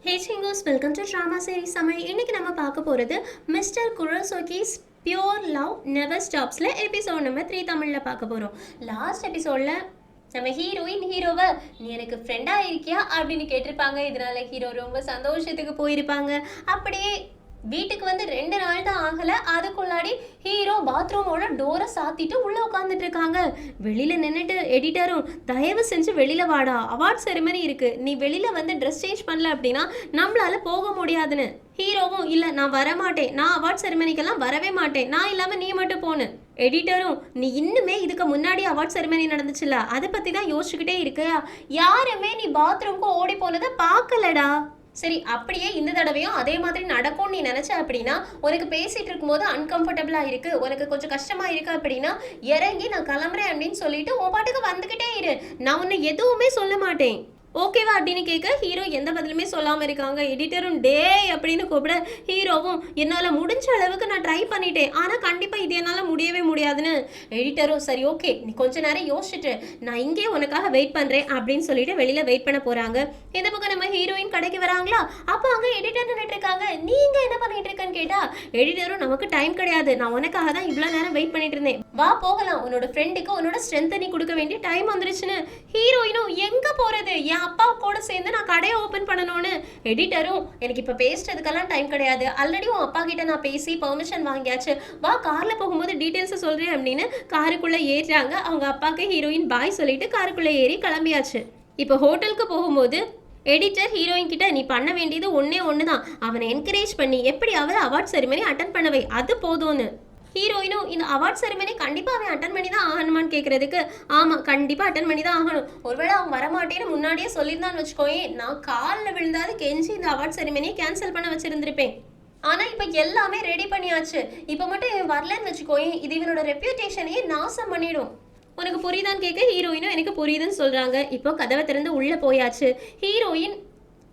ஹே சிங்கோஸ், welcome to drama series Tamil. இன்னைக்கு நம்ம பார்க்க போகிறது மிஸ்டர் குரோசோகிஸ் பியோர் லவ் நெவர் ஸ்டாப்ஸில் எபிசோட் நம்பர் 3 தமிழில் பார்க்க போகிறோம். லாஸ்ட் எபிசோடில் நம்ம ஹீரோவை நீ எனக்கு ஃப்ரெண்டாக இருக்கியா அப்படின்னு கேட்டிருப்பாங்க. இதனால ஹீரோ ரொம்ப சந்தோஷத்துக்கு போயிருப்பாங்க. அப்படியே வீட்டுக்கு வந்து 2 நாள் தான் ஆகலை, அதுக்குள்ளாடி ஹீரோ பாத்ரூமோட டோரை சாத்திட்டு உள்ளே உட்காந்துட்டு இருக்காங்க. வெளியில் நின்றுட்டு எடிட்டரும், தயவு செஞ்சு வெளியில் வாடா, அவார்ட் செரிமனி இருக்குது, நீ வெளியில் வந்து ட்ரெஸ் சேஞ்ச் பண்ணல அப்படின்னா நம்மளால போக முடியாதுன்னு. ஹீரோவும், இல்லை நான் வரமாட்டேன், நான் அவார்ட் செரிமனிக்கெல்லாம் வரவே மாட்டேன், நான் இல்லாமல் நீ மட்டும் போன்னு. எடிட்டரும், நீ இன்னுமே இதுக்கு முன்னாடி அவார்ட் செரிமனி நடந்துச்சுல்ல, அதை பற்றி தான் யோசிச்சுக்கிட்டே இருக்க, யாருமே நீ பாத்ரூம்க்கு ஓடி போனதை பார்க்கலடா. சரி, அப்படியே இந்த தடவையும் அதே மாதிரி நடக்கும்னு நீ நினைச்ச அப்படின்னா, உனக்கு பேசிட்டு இருக்கும்போது அன்கம்ஃபர்டபுளா இருக்கு, உனக்கு கொஞ்சம் கஷ்டமா இருக்கு அப்படின்னா இறங்கி நான் கிளம்புறேன் அப்படின்னு சொல்லிட்டு உன் பாட்டுக்கு வந்துகிட்டே இரு, நான் உன்னை எதுவுமே சொல்ல மாட்டேன், ஓகேவா அப்படின்னு கேட்க ஹீரோ எந்த பதிலுமே சொல்லாமல் இருக்காங்க. எடிட்டரும் டே அப்படின்னு கூப்பிட ஹீரோவும், என்னால் முடிஞ்ச அளவுக்கு நான் ட்ரை பண்ணிட்டேன், ஆனால் கண்டிப்பாக இது என்னால் முடியவே முடியாதுன்னு. எடிட்டரும், சரி ஓகே, நீ கொஞ்ச நேரம் யோசிச்சுட்டு நான் இங்கே உனக்காக வெயிட் பண்ணுறேன் அப்படின்னு சொல்லிட்டு வெளியில் வெயிட் பண்ண போகிறாங்க. இந்த பக்கம் நம்ம ஹீரோயின் கடைக்கு வராங்களா, அப்போ அங்கே எடிட்டர் நின்றுட்டு இருக்காங்க. நீங்கள் என்ன பண்ணிட்டு இருக்கேன்னு கேட்டால் எடிட்டரும், நமக்கு டைம் கிடையாது, நான் உனக்காக தான் இவ்வளோ நேரம் வெயிட் பண்ணிட்டு இருந்தேன், வா போகலாம், உன்னோட ஃப்ரெண்டுக்கு உன்னோட ஸ்ட்ரென்த்தை நீ கொடுக்க வேண்டிய டைம் வந்துருச்சுன்னு. ஹீரோயினும், எங்கே போகிறது, என் அப்பா கூட சேர்ந்து நான் கடையை ஓப்பன் பண்ணணும்னு. எடிட்டரும், எனக்கு இப்போ பேசுறதுக்கெல்லாம் டைம் கிடையாது, ஆல்ரெடி உன் அப்பா கிட்ட நான் பேசி பெர்மிஷன் வாங்கியாச்சு, வா காரில் போகும்போது டீட்டெயில்ஸை சொல்கிறேன் அப்படின்னு காருக்குள்ளே ஏறுறாங்க. அவங்க அப்பாவுக்கு ஹீரோயின் பாய் சொல்லிட்டு காருக்குள்ளே ஏறி கிளம்பியாச்சு. இப்போ ஹோட்டலுக்கு போகும்போது எடிட்டர் ஹீரோயின் கிட்ட, நீ பண்ண வேண்டியது ஒன்று தான், அவனை என்கரேஜ் பண்ணி எப்படி அவரை அவார்ட் செரிமனி அட்டன் பண்ணவை, அது போதும்னு. ஹீரோயினும், இந்த அவார்ட் செரிமனி கண்டிப்பாக அவன் அட்டன் பண்ணி தான் ஆகணுமான்னு கேட்குறதுக்கு, ஆமாம் கண்டிப்பாக அட்டன் பண்ணி தான் ஆகணும், ஒருவேளை அவன் வரமாட்டேன்னு முன்னாடியே சொல்லியிருந்தான்னு வச்சுக்கோயே, நான் காலில் விழுந்தாது கெஞ்சி இந்த அவார்ட் செரிமனியை கேன்சல் பண்ண வச்சுருந்துருப்பேன். ஆனால் இப்போ எல்லாமே ரெடி பண்ணியாச்சு, இப்போ மட்டும் இவன் வரலன்னு வச்சுக்கோயே, இது இவனோட ரெப்யூட்டேஷனையே நாசம் பண்ணிடும். உனக்கு புரியுதான்னு கேட்க ஹீரோயினும் எனக்கு புரியுதுன்னு சொல்கிறாங்க. இப்போ கதவை திறந்து உள்ளே போயாச்சு. ஹீரோயின்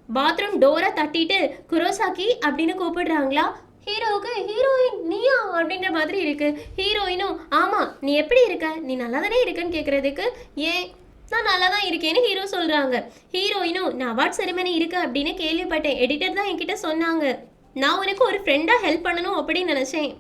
பாத்ரூம் டோரை தட்டிட்டு குரோசாக்கி அப்படின்னு கூப்பிடுறாங்களா. ஹீரோவுக்கு, ஹீரோயின் நீயா அப்படின்ற மாதிரி இருக்கு. ஹீரோயினும், ஆமாம் நீ எப்படி இருக்க, நீ நல்லா தானே இருக்கன்னு கேட்குறதுக்கு, ஏன் நான் நல்லா தான் இருக்கேன்னு ஹீரோ சொல்கிறாங்க. ஹீரோயினும், நான் அவார்ட் செரிமனி இருக்கு அப்படின்னு கேள்விப்பட்டேன், எடிட்டர் தான் என்கிட்ட சொன்னாங்க, நான் உனக்கு ஒரு ஃப்ரெண்டாக ஹெல்ப் பண்ணணும் அப்படின்னு நினச்சேன்,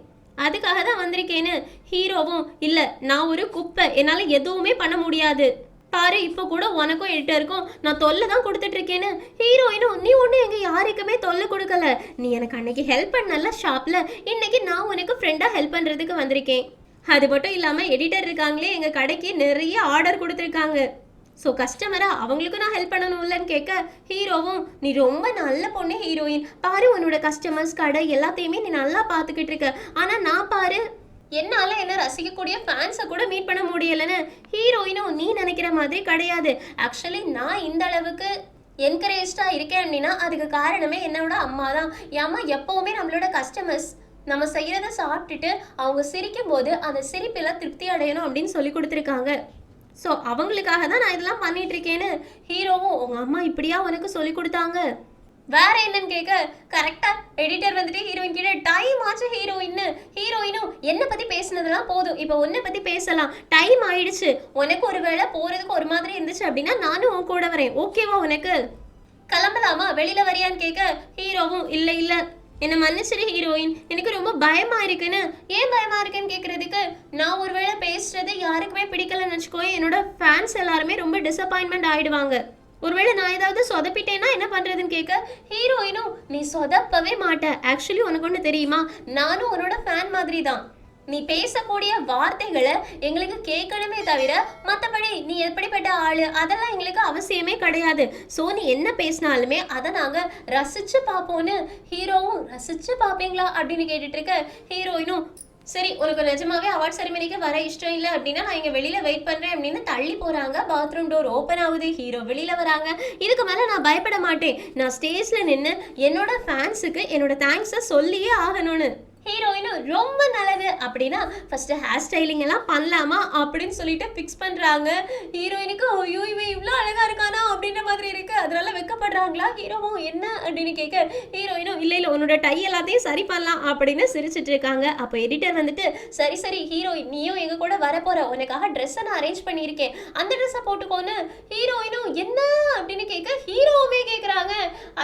அதுக்காக தான் வந்திருக்கேன்னு. ஹீரோவும், இல்லை நான் ஒரு குப்பை, என்னால் எதுவுமே பண்ண முடியாது, பாரு இப்போ கூட உனக்கும் எடிட்டருக்கும் நான் தொல்லை தான் கொடுத்துட்டு இருக்கேன்னு. ஹீரோயினும், நீ ஒன்றும் எங்கள் யாருக்குமே தொல்லை கொடுக்கல, நீ எனக்கு அன்னைக்கு ஹெல்ப் பண்ணல ஷாப்பில், இன்னைக்கு நான் உனக்கு ஃப்ரெண்டாக ஹெல்ப் பண்ணுறதுக்கு வந்திருக்கேன். அது மட்டும் இல்லாமல் எடிட்டர் இருக்காங்களே எங்கள் கடைக்கு நிறைய ஆர்டர் கொடுத்துருக்காங்க, ஸோ கஸ்டமராக அவங்களுக்கும் நான் ஹெல்ப் பண்ணணும்லன்னு கேட்க ஹீரோவும், நீ ரொம்ப நல்ல பொண்ணு ஹீரோயின், பாரு உன்னோட கஸ்டமர்ஸ் கடை எல்லாத்தையுமே நீ நல்லா பார்த்துக்கிட்டு இருக்க, ஆனால் நான் பாரு என்னால் என்ன ரசிக்கக்கூடிய ஃபேன்ஸை கூட மீட் பண்ண முடியலைன்னு. ஹீரோயினும், நீ நினைக்கிற மாதிரி கிடையாது, ஆக்சுவலி நான் இந்த அளவுக்கு என்கரேஜாக இருக்கேன் அப்படின்னா அதுக்கு காரணமே என்னோட அம்மா தான். என் அம்மா எப்போவுமே நம்மளோட கஸ்டமர்ஸ் நம்ம செய்கிறத சாப்பிட்டுட்டு அவங்க சிரிக்கும் போது அந்த சிரிப்பெல்லாம் திருப்தி அடையணும் அப்படின்னு சொல்லி கொடுத்துருக்காங்க, ஸோ அவங்களுக்காக தான் நான் இதெல்லாம் பண்ணிட்டு இருக்கேன்னு. ஹீரோவும், உங்கள் அம்மா இப்படியா உனக்கு சொல்லி கொடுத்தாங்க, வேற என்னன்னு கேட்க கரெக்டா எடிட்டர் வந்துட்டு ஹீரோயின் கிட்ட, டைம் ஆச்சு ஹீரோயினும், என்னை பத்தி பேசினதெல்லாம் போதும், இப்போ உன்னை பத்தி பேசலாம், டைம் ஆயிடுச்சு, உனக்கு ஒரு வேளை போறதுக்கு ஒரு மாதிரி இருந்துச்சு அப்படின்னா நானும் உன் கூட வரேன், ஓகேவா, உனக்கு கிளம்பலாமா, வெளியில வரியான்னு கேட்க ஹீரோவும், இல்லை இல்லை என்னை மன்னிச்சிரு ஹீரோயின், எனக்கு ரொம்ப பயமா இருக்குன்னு. ஏன் பயமா இருக்குன்னு கேட்கறதுக்கு, நான் ஒருவேளை பேசுறது யாருக்குமே பிடிக்கலன்னு வச்சுக்கோ, என்னோட ஃபேன்ஸ் எல்லாருமே ரொம்ப டிசப்பாயின்மெண்ட் ஆயிடுவாங்க, ஒருவேளை நான் ஏதாவது சொதப்பிட்டேன்னா என்ன பண்ணுறதுன்னு கேட்க ஹீரோயினும், நீ சொதப்பவே மாட்ட, ஆக்சுவலி உனக்கு ஒன்று தெரியுமா, நானும் உன்னோட ஃபேன் மாதிரி தான், நீ பேசக்கூடிய வார்த்தைகளை எங்களுக்கு கேட்கணுமே தவிர மற்றபடி நீ எப்படிப்பட்ட ஆளு அதெல்லாம் எங்களுக்கு அவசியமே கிடையாது, ஸோ நீ என்ன பேசினாலுமே அதை நாங்கள் ரசித்து பார்ப்போன்னு. ஹீரோவும், ரசித்து பார்ப்பீங்களா அப்படின்னு கேட்டுட்டு இருக்க ஹீரோயினும், சரி உனக்கு நிஜமாவே அவார்ட் செரிமனிக்கு வர இஷ்டம் இல்லை அப்படின்னா நான் இங்கே வெளியில் வெயிட் பண்ணுறேன் அப்படின்னு தள்ளி போகிறாங்க. பாத்ரூம் டோர் ஓப்பன் ஆகுது, ஹீரோ வெளியில் வராங்க. இதுக்கு மேலே நான் பயப்பட மாட்டேன், நான் ஸ்டேஜில் நின்று என்னோட ஃபேன்ஸுக்கு என்னோட தேங்க்ஸை சொல்லியே ஆகணும்னு. ஹீரோயினும், ரொம்ப நல்லது அப்படின்னா ஃபஸ்ட்டு ஹேர் ஸ்டைலிங் எல்லாம் பண்ணலாமா அப்படின்னு சொல்லிட்டு ஃபிக்ஸ் பண்ணுறாங்க. ஹீரோயினுக்கு, ஐயோ இவன் இவ்வளோ அழகாக இருக்கானா அப்படின்ற மாதிரி இருக்குது, அதனால வெக்கப்படுறாங்களா. ஹீரோவும், என்ன அப்படின்னு கேட்க ஹீரோயினும், இல்லை இல்லை உன்னோட டை எல்லாத்தையும் சரி பண்ணலாம் அப்படின்னு சிரிச்சிட்டு இருக்காங்க. அப்போ எடிட்டர் வந்துட்டு, சரி சரி ஹீரோயின் நீயும் எங்கள் கூட வரப்போகிற, உனக்காக ட்ரெஸ்ஸை நான் அரேஞ்ச் பண்ணியிருக்கேன், அந்த ட்ரெஸ்ஸை போட்டுக்கோன்னு. ஹீரோயினும், என்ன அப்படின்னு கேட்க ஹீரோவுமே கேட்குறாங்க.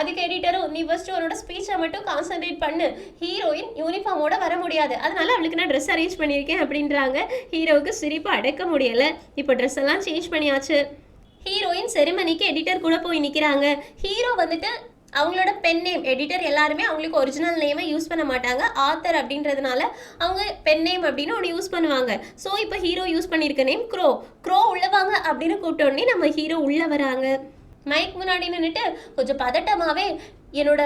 அதுக்கு எடிட்டரும் நீ ஃபர்ஸ்ட் உன்னோட ஸ்பீச்சை மட்டும் கான்சென்ட்ரேட் பண்ணு, ஹீரோயின் யூனிஃபார்மோட வர முடியாது, அதனால அவளுக்கு நான் ட்ரெஸ் அரேஞ்ச் பண்ணியிருக்கேன் அப்படின்றாங்க. ஹீரோவுக்கு சிரிப்பு அடக்க முடியலை. இப்போ ட்ரெஸ் எல்லாம் சேஞ்ச் பண்ணியாச்சு. ஹீரோயின் செரிமனிக்கு எடிட்டர் கூட போய் நிற்கிறாங்க. ஹீரோ வந்துட்டு அவங்களோட பென் நேம், எடிட்டர் எல்லாருமே அவங்களுக்கு ஒரிஜினல் நேமை யூஸ் பண்ண மாட்டாங்க, ஆத்தர் அப்படின்றதுனால அவங்க பென் நேம் அப்படின்னு ஒன்று யூஸ் பண்ணுவாங்க. ஸோ இப்போ ஹீரோ யூஸ் பண்ணியிருக்க நேம் க்ரோ உள்ளவாங்க அப்படின்னு கூப்பிட்டோடனே நம்ம ஹீரோ உள்ள வராங்க. மைக் முன்னாடி நின்றுட்டு கொஞ்சம் பதட்டமாகவே என்னோட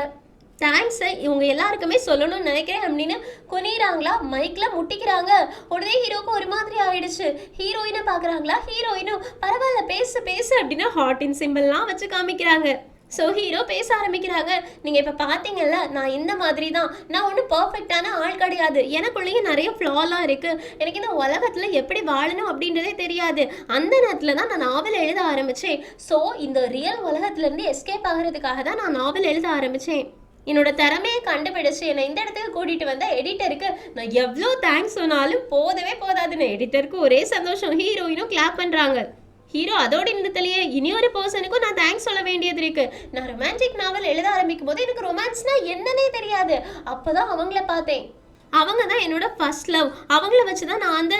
தேங்க்ஸை இவங்க எல்லாருக்குமே சொல்லணும்னு நினைக்கிறேன் அப்படின்னு குனிறாங்களா, மைக்கில் முட்டிக்கிறாங்க. உடனே ஹீரோக்கு ஒரு மாதிரி ஆயிடுச்சு. ஹீரோயினை பார்க்குறாங்களா, ஹீரோயினும் பரவாயில்ல பேசு பேசு அப்படின்னு ஹார்ட்டின் சிம்பிள்லாம் வச்சு காமிக்கிறாங்க. ஸோ ஹீரோ பேச ஆரம்பிக்கிறாங்க. நீங்கள் இப்போ பார்த்தீங்கல்ல, நான் இந்த மாதிரி தான், நான் ஒன்றும் பர்ஃபெக்டான ஆள் கிடையாது, எனக்குள்ளேயும் நிறைய ஃப்ளாலாம் இருக்குது, எனக்கு இந்த உலகத்தில் எப்படி வாழணும் அப்படின்றதே தெரியாது. அந்த நேரத்தில் தான் நான் நாவல் எழுத ஆரம்பித்தேன். ஸோ இந்த ரியல் உலகத்துலேருந்து எஸ்கேப் ஆகிறதுக்காக தான் நான் நாவல் எழுத ஆரம்பித்தேன். என்னோட திறமையை கண்டுபிடிச்சு என்னை இந்த இடத்துக்கு கூட்டிகிட்டு வந்த எடிட்டருக்கு நான் எவ்வளோ தேங்க்ஸ் சொன்னாலும் போதவே போதாதுன்னு எடிட்டருக்கு ஒரே சந்தோஷம். ஹீரோயினும் கிளாப் பண்ணுறாங்க. ஹீரோ அதோட நிறுத்தலையே, இனி ஒரு பர்சனுக்கும் நான் தேங்க்ஸ் சொல்ல வேண்டியது இருக்கு. நான் ரொமான்டிக் நாவல் எழுத ஆரம்பிக்கும் போது எனக்கு ரொமான்ஸ்னா என்னன்னே தெரியாது. அப்போதான் அவங்கள பார்த்தேன். அவங்க தான் என்னோட ஃபர்ஸ்ட் லவ். அவங்கள வச்சு தான் நான் அந்த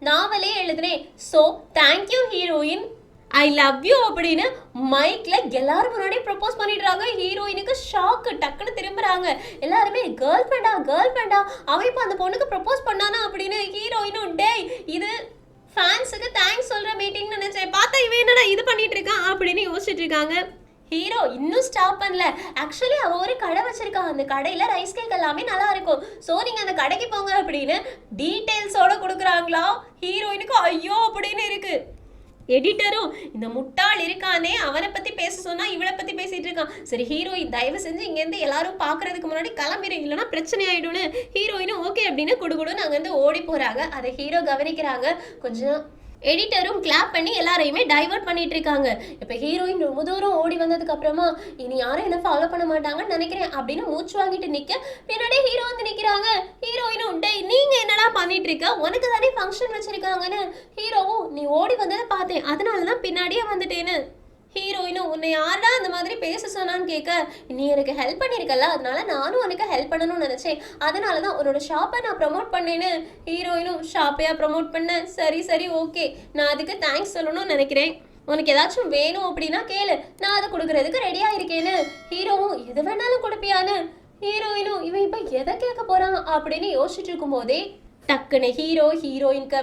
நாவலே எழுதுனேன். So thank you heroine, I love you அப்படின்னு மைக்ல எல்லாரும் முன்னாடி ப்ரப்போஸ் பண்ணிடுறாங்க. ஹீரோயினுக்கு ஷாக்கு, டக்குன்னு திரும்புறாங்க. எல்லாருமே கேர்ள் ஃப்ரெண்டா அவன் இப்போ அந்த பொண்ணுக்கு ப்ரப்போஸ் பண்ணானா அப்படின்னு. ஹீரோயினும் டேய் இது ஃபேன்ஸுக்கு தேங்க்ஸ் சொல்ற மீட்டிங்னு நினைச்சேன், பார்த்தா இவன் என்னடா இது பண்ணிட்டு இருக்கான் அப்படின்னு யோசிச்சுட்டு இருக்காங்க. ஹீரோ இன்னும் ஸ்டாப் பண்ணல. ஆக்சுவலி அவன் ஒரு கடை வச்சிருக்கான், அந்த கடையில் ரைஸ் கேக் எல்லாமே நல்லா இருக்கும், ஸோ நீங்கள் அந்த கடைக்கு போங்க அப்படின்னு டீட்டெயில்ஸோட கொடுக்குறாங்களா. ஹீரோயினுக்கு ஐயோ அப்படின்னு இருக்கு. எடிட்டரும் இந்த முட்டாள் இருக்கானே, அவனை பற்றி பேச சொன்னால் இவளை பற்றி பேசிகிட்டு இருக்கான். சரி ஹீரோயின் தயவு செஞ்சு இங்கேருந்து எல்லாரும் பார்க்குறதுக்கு முன்னாடி கிளம்பிடு, இல்லைனா பிரச்சனை ஆகிடும்னு. ஹீரோயினும் ஓகே அப்படின்னு குடுகுடுன்னு அங்கேருந்து ஓடி போகிறாங்க. அதை ஹீரோ கவனிக்கிறாங்க. கொஞ்சம் எடிட்டரும் கிளாப் பண்ணி எல்லாரையுமே டைவர்ட் பண்ணிட்டு இருக்காங்க. இப்போ ஹீரோயின் ரொம்ப தூரம் ஓடி வந்ததுக்கு அப்புறமா இனி யாரும் என்ன ஃபாலோ பண்ண மாட்டாங்கன்னு நினைக்கிறேன் அப்படின்னு மூச்சு வாங்கிட்டு நிற்க பின்னாடியே ஹீரோ வந்து நிற்கிறாங்க. ஹீரோயினும் டே நீங்க என்னடா பண்ணிட்டு இருக்க, உனக்கு தானே ஃபங்க்ஷன் வச்சிருக்காங்கன்னு. ஹீரோவும் நீ ஓடி வந்ததை பார்த்தேன், அதனால தான் பின்னாடியே வந்துட்டேன்னு. ஹீரோயினும் உன்னை யாரா அந்த மாதிரி பேச சொன்னான்னு கேட்க, நீ எனக்கு ஹெல்ப் பண்ணியிருக்கல, அதனால நானும் உனக்கு ஹெல்ப் பண்ணணும்னு நினச்சேன், அதனால தான் உன்னோட ஷாப்பை நான் ப்ரமோட் பண்ணேன்னு. ஹீரோயினும் ஷாப்பையா ப்ரமோட் பண்ணேன், சரி ஓகே, நான் அதுக்கு தேங்க்ஸ் சொல்லணும்னு நினைக்கிறேன், உனக்கு ஏதாச்சும் வேணும் அப்படின்னா கேளு, நான் அதை கொடுக்கறதுக்கு ரெடியாக இருக்கேன்னு. ஹீரோவும் எது வேணாலும் கொடுப்பியான்னு. ஹீரோயினும் இவன் இப்போ எதை கேட்க போகிறான் அப்படின்னு யோசிச்சுட்டு இருக்கும் போதே டக்குன்னு ஹீரோயின்க்கு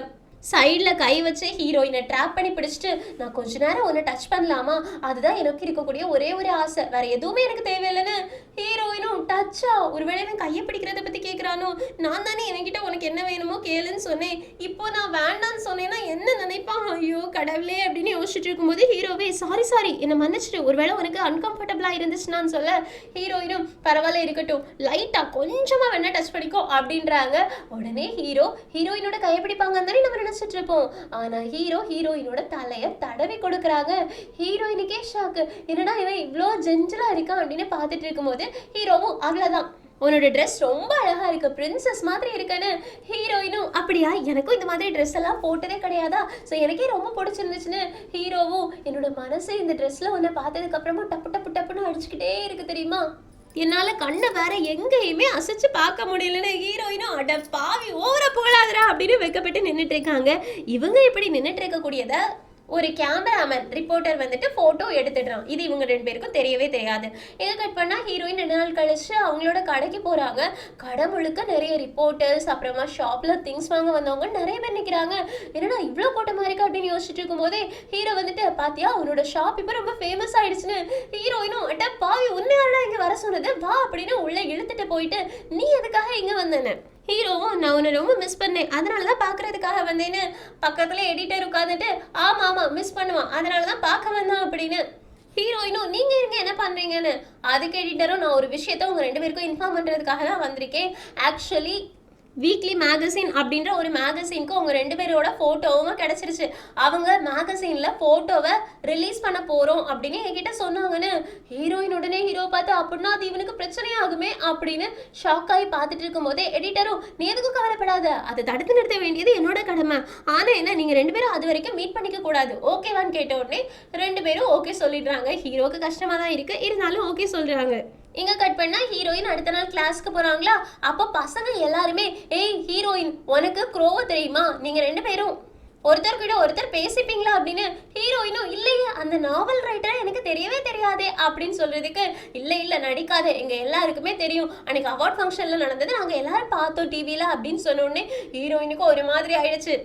சைடில் கை வச்சு ஹீரோயினை ட்ராப் பண்ணி பிடிச்சிட்டு, நான் கொஞ்ச நேரம் ஒன்று டச் பண்ணலாமா, அதுதான் எனக்கு இருக்கக்கூடிய ஒரே ஒரு ஆசை, வேற எதுவுமே எனக்கு தேவையில்லைன்னு. ஹீரோயினும் டச்சா, ஒருவேளை இவன் கையை பிடிக்கிறத பற்றி கேட்குறானோ, நான் தானே என்கிட்ட உனக்கு என்ன வேணுமோ கேளுன்னு சொன்னேன், இப்போ நான் வேண்டான்னு சொன்னேன்னா என்ன நினைப்பான், ஐயோ கடவுளே அப்படின்னு யோசிச்சுட்டு இருக்கும்போது ஹீரோவே சாரி என்னை மன்னிச்சிட்டு, ஒருவேளை உனக்கு அன்கம்ஃபர்டபுளாக இருந்துச்சுன்னான்னு சொல்ல, ஹீரோயினும் பரவாயில்ல இருக்கட்டும், லைட்டாக கொஞ்சமாக வேணா டச் பண்ணிக்கோ அப்படின்றாங்க. உடனே ஹீரோயினோட கையை பிடிப்பாங்கன்னு தானே நம்ம நினைச்சிட்டு இருப்போம். ஆனா ஹீரோயினோட தலையை தடவி கொடுக்குறாங்க. ஹீரோயினுக்கே ஷாக்கு, என்னடா இவன் இவ்வளோ ஜென்டலா இருக்கான் அப்படின்னு பார்த்துட்டு இருக்கும்போது ஹீரோவும் அவ்வளோதான், உன்னோட ட்ரெஸ் ரொம்ப அழகா இருக்கு, பிரின்சஸ் மாதிரி இருக்குன்னு. ஹீரோயினும் அப்படியா, எனக்கும் இந்த மாதிரி ட்ரெஸ் எல்லாம் போட்டதே கிடையாதா, ஸோ எனக்கே ரொம்ப பிடிச்சிருந்துச்சுன்னு. ஹீரோவும் என்னோட மனசு இந்த ட்ரெஸ்ல உன்னை பார்த்ததுக்கு அப்புறமா டப்புன்னு அடிச்சுக்கிட்டே இருக்கு தெரியுமா, என்னால் கண்ணை வேற எங்கேயுமே அசைச்சு பார்க்க முடியலன்னு. ஹீரோயினும் அட பாவி ஓவரா போகலாதரா அப்படின்னு வெக்கப்பட்டு நின்றுட்டு இருக்காங்க. இவங்க இப்படி நின்றுட்டு இருக்கக்கூடியதை ஒரு கேமராமேன் ரிப்போர்ட்டர் வந்துட்டு ஃபோட்டோ எடுத்துடுறான். இது இவங்க ரெண்டு பேருக்கும் தெரியவே தெரியாது. இதை கட் பண்ணால் ஹீரோயின் 2 நாள் கழிச்சு அவங்களோட கடைக்கு போகிறாங்க. கடை முழுக்க நிறைய ரிப்போர்ட்டர்ஸ், அப்புறமா ஷாப்பில் திங்ஸ் வாங்க வந்தவங்க நிறைய பேர் நிற்கிறாங்க. என்னடா இவ்வளோ கூட்டமாக இருக்கா அப்படின்னு யோசிச்சுட்டு இருக்கும்போதே ஹீரோ வந்துட்டு, பாத்தியா உன்னோட ஷாப் இப்போ ரொம்ப ஃபேமஸ் ஆயிடுச்சுன்னு. ஹீரோயினும் அட்ட பாவி உன்னையாடா இங்கே வர சொன்னது, வா அப்படின்னு உள்ளே இழுத்துட்டு போயிட்டு, நீ எதுக்காக இங்கே வந்தேன்னு. ஹீரோவும் நான் உன்னை ரொம்ப மிஸ் பண்ணேன், அதனால தான் பார்க்கறதுக்காக வந்தேன்னு. பக்கத்துல எடிட்டர் உட்காந்துட்டு ஆமாம் மிஸ் பண்ணுவான், அதனால தான் பார்க்க வந்தான் அப்படின்னு. ஹீரோயினும் நீங்கள் இருங்க என்ன பண்ணுறீங்கன்னு. அதுக்கு எடிட்டரும் நான் ஒரு விஷயத்த உங்கள் 2 பேருக்கும் இன்ஃபார்ம் பண்ணுறதுக்காக தான் வந்திருக்கேன். ஆக்சுவலி வீக்லி மேகசின் அப்படின்ற ஒரு மேகசினுக்கு அவங்க 2 பேரோட ஃபோட்டோவும் கிடச்சிருச்சு. அவங்க மேகசினில் ஃபோட்டோவை ரிலீஸ் பண்ண போகிறோம் அப்படின்னு என்கிட்ட சொன்னாங்கன்னு ஹீரோயின் உடனே ஹீரோ பார்த்து, அப்படின்னா அது இவனுக்கு பிரச்சனையாகுமே அப்படின்னு ஷாக் ஆகி பார்த்துட்டு இருக்கும் போதே எடிட்டரும், நீ எதுக்கும் கவலைப்படாத, அதை தடுத்து நிறுத்த வேண்டியது என்னோட கடமை. ஆனால் என்ன, நீங்கள் 2 பேரும் அது வரைக்கும் மீட் பண்ணிக்க கூடாது, ஓகேவான்னு கேட்ட உடனே 2 பேரும் ஓகே சொல்லிடுறாங்க. ஹீரோவுக்கு கஷ்டமாக தான் இருக்குது, இருந்தாலும் ஓகே சொல்கிறாங்க. இங்கே கட் பண்ணால் ஹீரோயின் அடுத்த நாள் கிளாஸ்க்கு போகிறாங்களா. அப்போ பசங்க எல்லாருமே, ஏய் ஹீரோயின், உனக்கு க்ரோவை தெரியுமா, நீங்கள் 2 பேரும் ஒருத்தர்கிட்ட ஒருத்தர் பேசிப்பீங்களா அப்படின்னு ஹீரோயினும், இல்லையே அந்த நாவல் ரைட்டரை எனக்கு தெரியவே தெரியாதே அப்படின்னு சொல்கிறதுக்கு, இல்லை நடிக்காத, எங்கள் எல்லாருக்குமே தெரியும், அன்றைக்கி அவார்ட் ஃபங்க்ஷனில் நடந்தது, நாங்கள் எல்லாரும் பார்த்தோம் டிவியில் அப்படின்னு சொன்னோடனே ஹீரோயினுக்கு ஒரு மாதிரி ஆயிடுச்சு.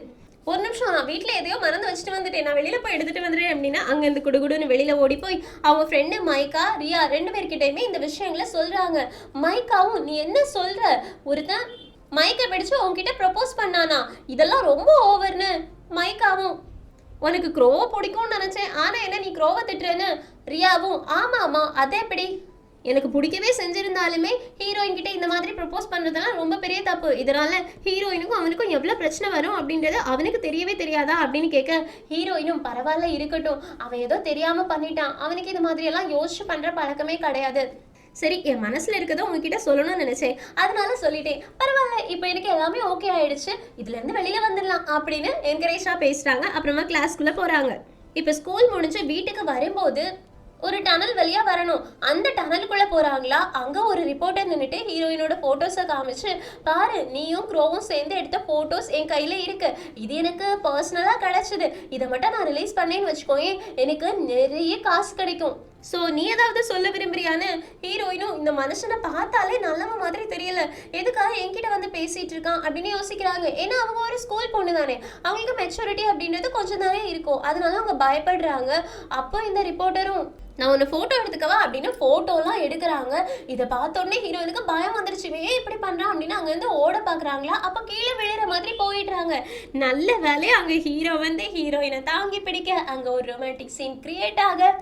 ஒரு நிமிஷம், நான் வீட்டில் எதையோ மறந்து வச்சுட்டு வந்துட்டேன், நான் வெளியில் போய் எடுத்துகிட்டு வந்துட்டேன் அப்படின்னா அங்கேருந்து குடுகுடுன்னு வெளியில் ஓடி போய் அவங்க ஃப்ரெண்டு மைக்கா, ரியா 2 பேர்கிட்டையுமே இந்த விஷயங்களை சொல்கிறாங்க. மைக்காவும், நீ என்ன சொல்கிற, ஒருத்தன் மைக்கை பிடிச்சு உங்ககிட்ட ப்ரப்போஸ் பண்ணானா, இதெல்லாம் ரொம்ப ஓவர்னு. மைக்காவும், உனக்கு க்ரோவை பிடிக்கும்னு நினச்சேன், ஆனால் என்ன நீ க்ரோவை திட்டுறேன்னு. ரியாவும், ஆமாம் அதே எப்படி, எனக்கு பிடிக்கவே செஞ்சிருந்தாலுமே ஹீரோயின் கிட்ட இந்த மாதிரி ப்ரப்போஸ் பண்ணுறதெல்லாம் ரொம்ப பெரிய தப்பு, இதனால ஹீரோயினுக்கும் அவனுக்கும் எவ்வளோ பிரச்சனை வரும் அப்படின்றது அவனுக்கு தெரியவே தெரியாதா அப்படின்னு கேட்க ஹீரோயினும், பரவாயில்ல இருக்கட்டும், அவன் ஏதோ தெரியாமல் பண்ணிட்டான், அவனுக்கு இந்த மாதிரியெல்லாம் யோசிச்சு பண்ணுற பழக்கமே கிடையாது, சரி என் மனசில் இருக்கிறத உங்ககிட்ட சொல்லணும்னு நினச்சேன், அதனால சொல்லிட்டேன், பரவாயில்ல இப்போ எனக்கு எல்லாமே ஓகே ஆயிடுச்சு, இதுலேருந்து வெளியில் வந்துடலாம் அப்படின்னு என்கரேஜாக பேசுகிறாங்க. அப்புறமா கிளாஸ்க்குள்ளே போகிறாங்க. இப்போ ஸ்கூல் முடிஞ்சு வீட்டுக்கு வரும்போது ஒரு டனல் வழியா வரணும். அந்த டனலுக்குள்ள போறாங்களா, அங்க ஒரு ரிப்போர்ட்டர் நின்றுட்டு ஹீரோயினோட போட்டோஸை காமிச்சு, பாரு நீயும் க்ரோவும் சேர்ந்து எடுத்த போட்டோஸ் என் கையில இருக்கு, இது எனக்கு பர்சனலா கிடைச்சது, இதை மட்டும் நான் ரிலீஸ் பண்ணேன்னு வச்சுக்கோயே எனக்கு நிறைய காசு கிடைக்கும், ஸோ நீ ஏதாவது சொல்ல விரும்புறியான்னு ஹீரோயினும், இந்த மனுஷனை பார்த்தாலே நல்லவ மாதிரி தெரியல, எதுக்காக என்கிட்ட வந்து பேசிட்டு இருக்கான் அப்படின்னு யோசிக்கிறாங்க. ஏன்னா அவங்க ஒரு ஸ்கூல் பொண்ணு தானே, அவங்களுக்கு மெச்சூரிட்டி அப்படின்றது கொஞ்சம் தானே இருக்கும், அதனால அவங்க பயப்படுறாங்க. அப்போ இந்த ரிப்போர்ட்டரும், நான் ஒன்று ஃபோட்டோ எடுத்துக்கவா அப்படின்னு ஃபோட்டோலாம் எடுக்கிறாங்க. இதை பார்த்தோன்னே ஹீரோயினுக்கு பயம் வந்துருச்சு, ஏன் இப்படி பண்ணுறான் அப்படின்னு அங்கேருந்து ஓட பார்க்குறாங்களா. அப்போ கீழே விழுற மாதிரி போயிடுறாங்க. நல்ல வேலையை அங்கே ஹீரோ வந்து ஹீரோயினை தாங்கி பிடிக்க அங்கே ஒரு ரொமான்டிக் சீன் கிரியேட் ஆக,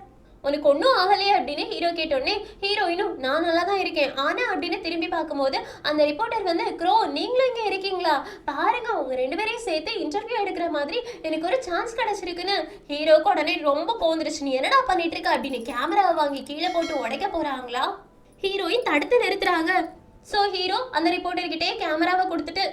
உனக்கு ஒன்றும் ஆகலையே அப்படின்னு ஹீரோ கேட்டோடனே ஹீரோயினும், நான் நல்லா தான் இருக்கேன், ஆனால் அப்படின்னு திரும்பி பார்க்கும்போது அந்த ரிப்போர்ட்டர் வந்து, க்ரோ நீங்களும் இங்கே இருக்கீங்களா, பாருங்க உங்க 2 பேரையும் சேர்த்து இன்டர்வியூ எடுக்கிற மாதிரி எனக்கு ஒரு சான்ஸ் கிடைச்சிருக்குன்னு. ஹீரோக்கு உடனே ரொம்ப கோந்துருச்சு, நீ என்னடா பண்ணிட்டு இருக்க அப்படின்னு கேமராவை வாங்கி கீழே போட்டு உடைக்க போறாங்களா. ஹீரோயின் தடுத்து நிறுத்துறாங்க. ஸோ ஹீரோ அந்த ரிப்போர்ட்டர்கிட்டே கேமராவை கொடுத்துட்டு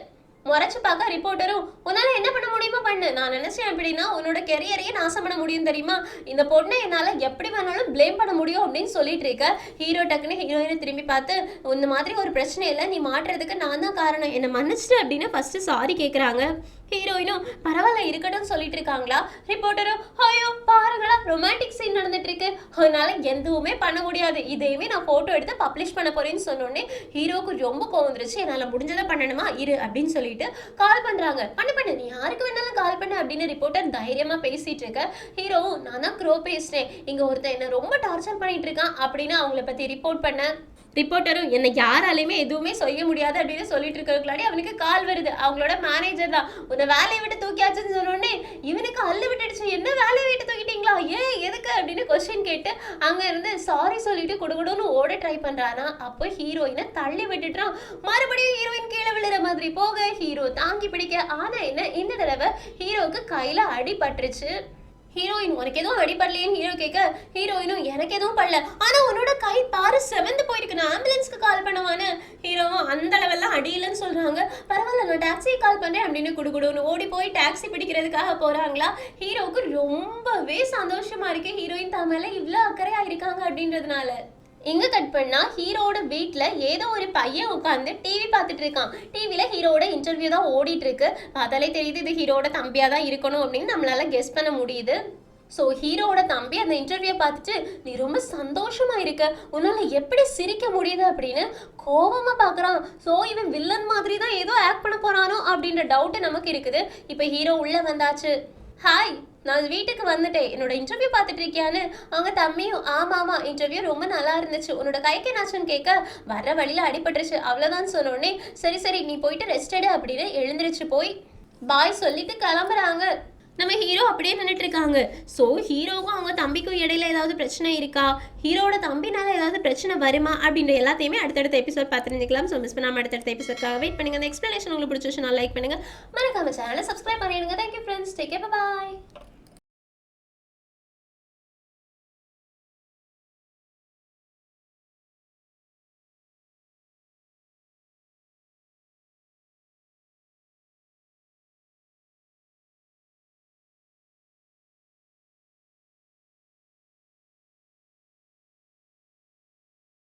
முறைச்சு பார்க்க ரிப்போர்ட்டரும், உன்னால என்ன பண்ண முடியுமோ பண்ணு, நான் நினைச்சேன் அப்படின்னா உன்னோட கெரியரையே நாசம் பண்ண முடியும் தெரியுமா, இந்த பொண்ணை என்னால் எப்படி வேணாலும் பிளேம் பண்ண முடியும் அப்படின்னு சொல்லிட்டு இருக்க. ஹீரோ டக்குன்னு ஹீரோயினை திரும்பி பார்த்து, இந்த மாதிரி ஒரு பிரச்சனை இல்லை, நீ மாட்டுறதுக்கு நான் தான் காரணம், என்னை மன்னிச்சிட்டு அப்படின்னு ஃபர்ஸ்ட் சாரி கேட்குறாங்க. ஹீரோயினும் பரவாயில்ல இருக்கட்டும் சொல்லிட்டு இருக்காங்களா. ரிப்போர்ட்டரும், ஐயோ பாருங்களா ரொமான்டிக் சீன் நடந்துட்டு இருக்கு, அதனால எதுவுமே பண்ண முடியாது, இதையுமே நான் போட்டோ எடுத்து பப்ளிஷ் பண்ண போறேன்னு சொன்னோடனே ஹீரோக்கு ரொம்ப கோவம் வந்துருச்சு. என்னால் முடிஞ்சதை பண்ணணுமா இரு அப்படின்னு சொல்லிட்டு கால் பண்றாங்க. பண்ணு நீ யாருக்கு வேணாலும் கால் பண்ணு அப்படின்னு ரிப்போர்ட்டர் தைரியமா பேசிட்டு இருக்க. ஹீரோவும், நான் தான் க்ரோ பேசுறேன், இங்க ஒருத்தன் என்ன ரொம்ப டார்ச்சர் பண்ணிட்டு இருக்கான் அப்படின்னு அவங்கள பத்தி ரிப்போர்ட் பண்ண. ரிப்போர்ட்டரும், என்னை யாராலையுமே எதுவுமே செய்ய முடியாது அப்படின்னு சொல்லிட்டு இருக்கிறதுக்குள்ளாடி அவனுக்கு கால் வருது. அவங்களோட மேனேஜர் தான், உன்னை வேலையை விட்டு தூக்கியாச்சுன்னு சொன்னோடனே இவனுக்கு அல்லு விட்டுடுச்சு, என்ன வேலையை விட்டு தூக்கிட்டீங்களா, ஏன் எதுக்கு அப்படின்னு கொஸ்டின் கேட்டு அங்க இருந்து சாரி சொல்லிட்டு குடுகுடுன்னு ஓட ட்ரை பண்றானா. அப்போ ஹீரோயினை தள்ளி விட்டுட்டான். மறுபடியும் ஹீரோயின் கீழே விழுற மாதிரி போக ஹீரோ தாங்கி பிடிக்க. ஆனா என்ன, இந்த தடவை ஹீரோவுக்கு கையில அடிபட்டுருச்சு. ஹீரோயின், உனக்கு எதுவும் அடிப்படலையேன்னு ஹீரோ கேட்க ஹீரோயினும், எனக்கு எதுவும் படல, ஆனா உன்னோட கை பாரு செவந்து போயிருக்கு, நான் ஆம்புலன்ஸ்க்கு கால் பண்ணுவான்னு. ஹீரோவும், அந்த லெவல்லாம் அடியிலன்னு சொல்றாங்க. பரவாயில்ல நான் டாக்ஸியை கால் பண்றேன் அப்படின்னு குடுகுடுன்னு ஓடி போய் டாக்ஸி பிடிக்கிறதுக்காக போறாங்களா. ஹீரோவுக்கு ரொம்பவே சந்தோஷமா இருக்கு, ஹீரோயின் தான் மேல இவ்வளோ அக்கறையா இருக்காங்க அப்படின்றதுனால. இங்க கட் பண்ணா ஹீரோட வீட்டில் ஏதோ ஒரு பையன் உட்காந்து டிவி பார்த்துட்டு இருக்கான். டிவியில் ஹீரோட இன்டர்வியூ தான் ஓடிட்டு இருக்கு. பார்த்தாலே தெரியுது இது ஹீரோட தம்பியாக தான் இருக்கணும் அப்படின்னு நம்மளால கெஸ் பண்ண முடியுது. ஸோ ஹீரோட தம்பி அந்த இன்டர்வியூ பார்த்துட்டு, நீ ரொம்ப சந்தோஷமா இருக்க, உன்னால எப்படி சிரிக்க முடியுது அப்படின்னு கோபமா பார்க்குறான். ஸோ இவன் வில்லன் மாதிரி தான் ஏதோ ஆக்ட் பண்ண போறானோ அப்படின்ற டவுட்டு நமக்கு இருக்குது. இப்போ ஹீரோ உள்ள வந்தாச்சு. ஹாய், நான் வீட்டுக்கு வந்துட்டேன், என்னோட இன்டர்வியூ பார்த்துட்டு இருக்கியான்னு. அவங்க தம்பியும், ஆமாமா இன்டர்வியூ ரொம்ப நல்லா இருந்துச்சு, உன்னோட கைக்கு என்னாச்சுன்னு கேட்க, வர்ற வழியில் அடிபட்டுருச்சு அவ்வளோதான் சொன்னோடனே, சரி நீ போயிட்டு ரெஸ்ட் எடு அப்படின்னு எழுந்திரிச்சு போய் பாய் சொல்லிட்டு கிளம்புறாங்க. நம்ம ஹீரோ அப்படியே நின்றுட்டு இருக்காங்க. ஸோ ஹீரோவுக்கும் அவங்க தம்பிக்கும் இடையில ஏதாவது பிரச்சனை இருக்கா, ஹீரோட தம்பினால ஏதாவது பிரச்சனை வருமா அப்படின்ற எல்லாத்தையுமே அடுத்தடுத்த எபிசோட் பார்த்து தெரிஞ்சுக்கலாம். ஸோ மிஸ் பண்ணாமல் அடுத்தடுத்த எபிசோட்காக வெயிட் பண்ணுங்கள். அந்த எக்ஸ்ப்ளனேஷன் உங்களுக்கு பிடிச்சிருச்சுன்னா லைக் பண்ணுங்கள், மறக்காம சேனலை சப்ஸ்கிரைப் பண்ணிடுங்க. தேங்க்யூ ஃப்ரெண்ட்ஸ், டேக் கேர், பாய்.